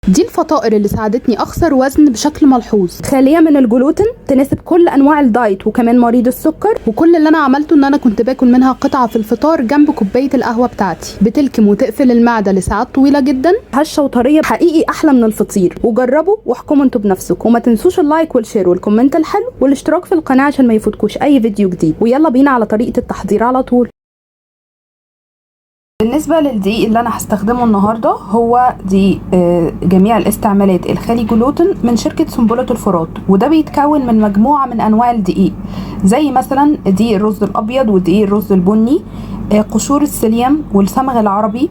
دي الفطائر اللي ساعدتني اخسر وزن بشكل ملحوظ، خاليه من الجلوتين، تناسب كل انواع الدايت وكمان مريض السكر. وكل اللي انا عملته ان انا كنت باكل منها قطعه في الفطار جنب كوبايه القهوه بتاعتي، بتلكم وتقفل المعده لساعات طويله جدا، هشه وطريه حقيقي احلى من الفطير. وجربوا واحكموا انتوا بنفسكم، وما تنسوش اللايك والشير والكومنت الحلو والاشتراك في القناه عشان ما يفوتكوش اي فيديو جديد. ويلا بينا على طريقه التحضير على طول. بالنسبة للدقيق اللي أنا هستخدمه النهاردة هو دقيق جميع الاستعمالات الخالي جلوتين من شركة سنبلة الفرات، وده بيتكون من مجموعة من أنواع الدقيق زي مثلا دقيق الرز الأبيض ودقيق الرز البني، قشور السيليوم والصمغ العربي،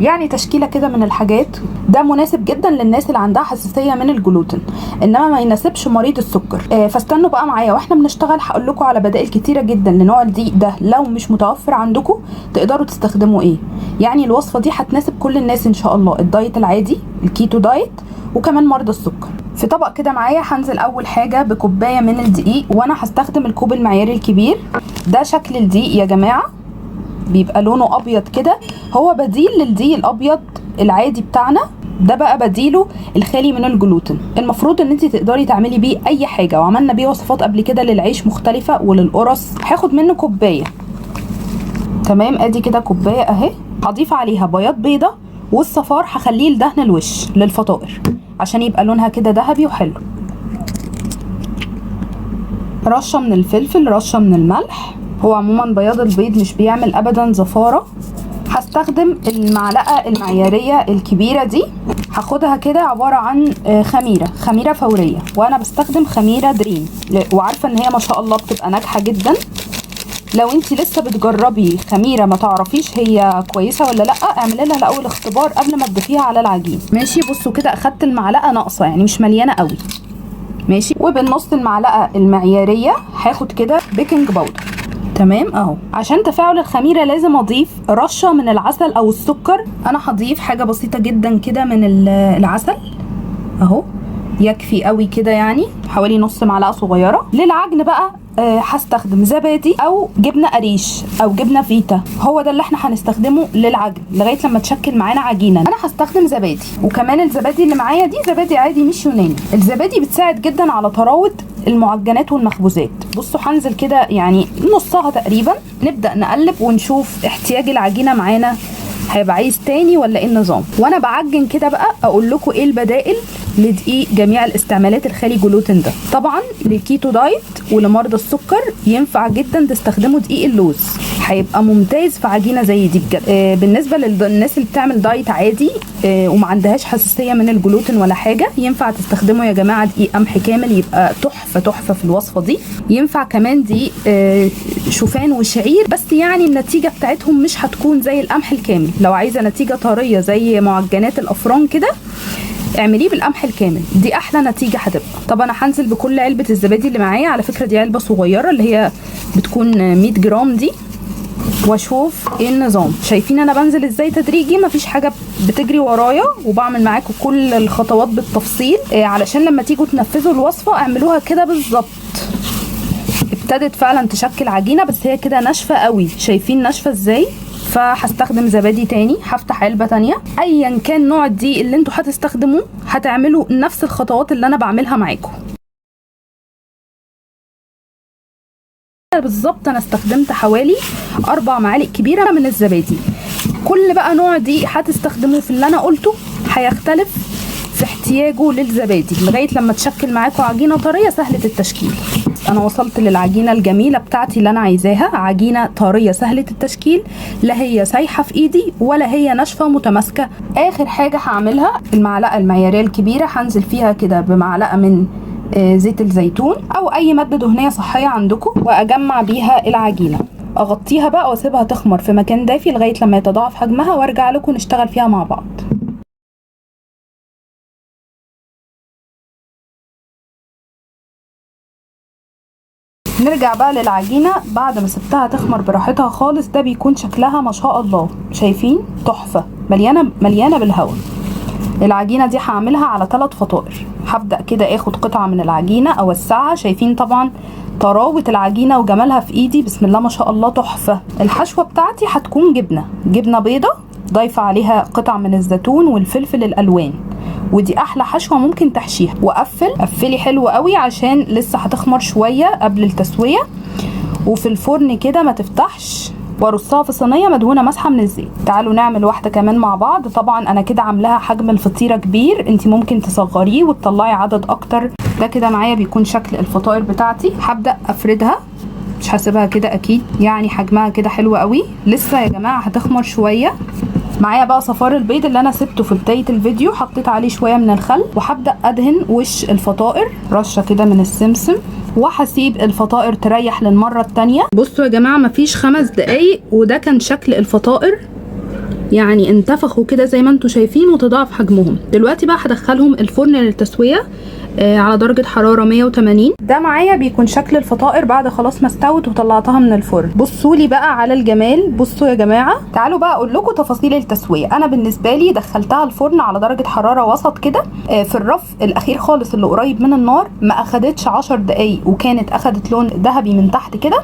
يعني تشكيلة كده من الحاجات. ده مناسب جدا للناس اللي عندها حساسية من الجلوتين، انما ما يناسبش مريض السكر. فاستنوا بقى معايا واحنا بنشتغل هقول لكم على بدائل كتيرة جدا لنوع الدقيق ده. لو مش متوفر عندكم تقدروا تستخدموا ايه. يعني الوصفة دي هتناسب كل الناس ان شاء الله، الدايت العادي، الكيتو دايت، وكمان مرضى السكر. في طبق كده معايا هنزل اول حاجة بكوباية من الدقيق، وانا هستخدم الكوب المعياري الكبير. ده شكل الدقيق يا جماعة، بيبقى لونه ابيض كده، هو بديل للدقيق الابيض العادي بتاعنا. ده بقى بديله الخالي من الجلوتين. المفروض ان انت تقدري تعملي بيه اي حاجه، وعملنا بيه وصفات قبل كده للعيش مختلفه وللقرص. هاخد منه كوبايه. تمام، ادي كده كوبايه اهي. هضيف عليها بياض بيضه، والصفار هخليه لدهن الوش للفطائر عشان يبقى لونها كده ذهبي وحلو. رشه من الفلفل، رشه من الملح. هو عموما بياض البيض مش بيعمل ابدا زفاره. هستخدم المعلقه المعياريه الكبيره دي، هاخدها كده عباره عن خميره فوريه، وانا بستخدم خميره دريم، وعارفه ان هي ما شاء الله بتبقى ناجحه جدا. لو انت لسه بتجربي خميره ما تعرفيش هي كويسه ولا لا، اعملي لها الاول اختبار قبل ما تضيفيها على العجين. ماشي، بصوا كده اخدت المعلقه ناقصه، يعني مش مليانه قوي. ماشي، وبالنص المعلقه المعياريه هاخد كده بيكنج باودر. تمام اهو. عشان تفاعل الخميره لازم اضيف رشه من العسل او السكر. انا هضيف حاجه بسيطه جدا كده من العسل اهو، يكفي قوي كده، يعني حوالي نص معلقه صغيره. للعجن بقى هستخدم زبادي او جبنه قريش او جبنه فيتا، هو ده اللي احنا هنستخدمه للعجن لغايه لما تشكل معانا عجينه. انا هستخدم زبادي، وكمان الزبادي اللي معايا دي زبادي عادي مش يوناني. الزبادي بتساعد جدا على طراوه المعجنات والمخبوزات. بصوا هنزل كده يعني نصها تقريبا. نبدا نقلب ونشوف احتياج العجينه معانا هيبقى عايز تاني ولا ايه النظام. وانا بعجن كده بقى اقول لكم ايه البدائل لدقيق جميع الاستعمالات الخالي جلوتين ده. طبعا للكيتو دايت ولمرضى السكر ينفع جدا تستخدموا دقيق اللوز، هيبقى ممتاز في عجينه زي دي بجد. بالنسبه للناس اللي بتعمل دايت عادي وما عندهاش حساسيه من الجلوتين ولا حاجه، ينفع تستخدموا يا جماعه دقيق قمح كامل، يبقى تحفه في الوصفه دي. ينفع كمان دقيق شوفان وشعير، بس يعني النتيجه بتاعتهم مش هتكون زي القمح الكامل. لو عايزه نتيجه طريه زي معجنات الافران كده اعمليه بالقمح الكامل، دي احلى نتيجه هتبقى. طب انا هنزل بكل علبه الزبادي اللي معايا، على فكره دي علبه صغيره اللي هي بتكون 100 جرام دي، واشوف ايه النظام. شايفين انا بنزل ازاي تدريجي، مفيش حاجه بتجري ورايا، وبعمل معاكم كل الخطوات بالتفصيل علشان لما تيجوا تنفذوا الوصفه اعملوها كده بالظبط. ابتدت فعلا تشكل عجينه، بس هي كده ناشفه قوي، شايفين ناشفه ازاي. فهستخدم زبادي تاني، هفتح علبه تانيه. ايا كان نوع الدقيق اللي انتوا هتستخدموه هتعملوا نفس الخطوات اللي انا بعملها معاكم بالظبط. انا استخدمت حوالي 4 معالق كبيره من الزبادي. كل بقى نوع دقيق هتستخدموه في اللي انا قلته هيختلف في احتياجه للزبادي لغايه لما تشكل معاكم عجينه طريه سهله التشكيل. انا وصلت للعجينه الجميله بتاعتي اللي انا عايزاها، عجينه طريه سهله التشكيل، لا هي سايحه في ايدي ولا هي ناشفه متماسكه. اخر حاجه هعملها المعلقه المعياريه الكبيره، هنزل فيها كده بمعلقه من زيت الزيتون او اي ماده دهنيه صحيه عندكم، واجمع بيها العجينه. اغطيها بقى واسيبها تخمر في مكان دافي لغايه لما يتضاعف حجمها، وارجع لكم نشتغل فيها مع بعض. نرجع بقى للعجينه بعد ما سبتها تخمر براحتها خالص. ده بيكون شكلها ما شاء الله، شايفين تحفه، مليانه بالهواء. العجينه دي هعملها على 3 فطائر. هبدا كده اخد قطعه من العجينه اوسعها، شايفين طبعا طراوه العجينه وجمالها في ايدي، بسم الله ما شاء الله تحفه. الحشوه بتاعتي هتكون جبنه بيضه، ضايفه عليها قطع من الزيتون والفلفل الالوان، ودي احلى حشوه ممكن تحشيها. قفلي حلو قوي عشان لسه هتخمر شويه قبل التسويه، وفي الفرن كده ما تفتحش، وارصها في صينيه مدهونه مسحه من الزيت. تعالوا نعمل واحده كمان مع بعض. طبعا انا كده عاملاها حجم الفطيره كبير، انت ممكن تصغريه وتطلعي عدد اكتر. ده كده معايا بيكون شكل الفطائر بتاعتي. هبدا افردها، مش هسيبها كده اكيد، يعني حجمها كده حلو قوي. لسه يا جماعه هتخمر شويه. معايا بقى صفار البيض اللي انا سبته في بدايه الفيديو، حطيت عليه شويه من الخل، وهبدا ادهن وش الفطائر رشه كده من السمسم، وهسيب الفطائر تريح للمره التانيه. بصوا يا جماعه مفيش 5 دقايق وده كان شكل الفطائر، يعني انتفخوا كده زي ما انتم شايفين وتضاعف حجمهم. دلوقتي بقى هدخلهم الفرن للتسويه على درجة حرارة 180. ده معايا بيكون شكل الفطائر بعد خلاص ما استوت وطلعتها من الفرن. بصوا لي بقى على الجمال. بصوا يا جماعة، تعالوا بقى اقول لكم تفاصيل التسوية. انا بالنسبة لي دخلتها الفرن على درجة حرارة وسط كده في الرف الاخير خالص اللي قريب من النار. ما اخدتش 10 دقايق وكانت اخدت لون ذهبي من تحت كده.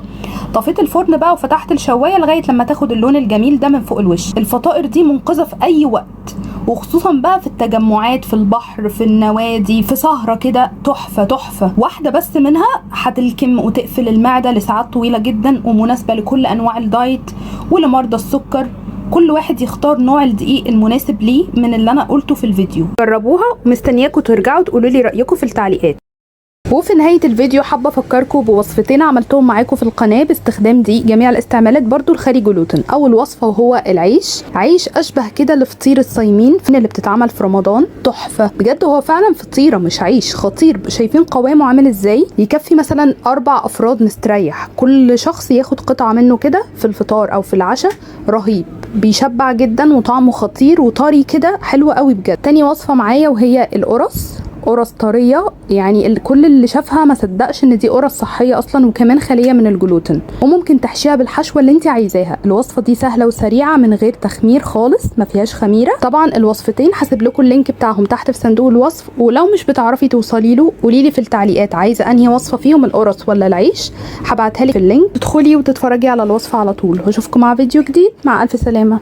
طفيت الفرن بقى وفتحت الشواية لغاية لما تاخد اللون الجميل ده من فوق الوش. الفطائر دي منقذة في اي وقت، وخصوصا بقى في التجمعات، في البحر، في النوادي، في سهرة كده. تحفة تحفة. واحدة بس منها هتلكم وتقفل المعدة لساعات طويلة جدا، ومناسبة لكل انواع الدايت ولمرضى السكر. كل واحد يختار نوع الدقيق المناسب ليه من اللي انا قلته في الفيديو. جربوها، ومستنياكم ترجعوا تقولوا لي رأيكم في التعليقات. وفي نهاية الفيديو حابة افكركم بوصفتين عملتهم معاكم في القناة باستخدام دقيق جميع الاستعمالات برضو الخالي جلوتين. اول وصفة وهو العيش. عيش اشبه كده لفطير الصايمين اللي بتتعمل في رمضان. تحفة بجد، هو فعلا فطيرة مش عيش، خطير. شايفين قوامه عامل ازاي؟ يكفي مثلا 4 افراد مستريح، كل شخص ياخد قطعة منه كده في الفطار او في العشاء. رهيب، بيشبع جدا وطعمه خطير وطري كده، حلو قوي بجد. تاني وصفة معايا وهي القرص. قرص طريه، يعني كل اللي شافها ما صدقش ان دي قرص صحيه اصلا، وكمان خاليه من الجلوتين، وممكن تحشيها بالحشوه اللي انت عايزاها. الوصفه دي سهله وسريعه من غير تخمير خالص، ما فيهاش خميره. طبعا الوصفتين هسيب لكم اللينك بتاعهم تحت في صندوق الوصف، ولو مش بتعرفي توصلي له قولي لي في التعليقات عايزه انهي وصفه فيهم، القرص ولا العيش، هبعتها لك في اللينك. تدخلي وتتفرجي على الوصفه على طول. واشوفكم مع فيديو جديد، مع الف سلامه.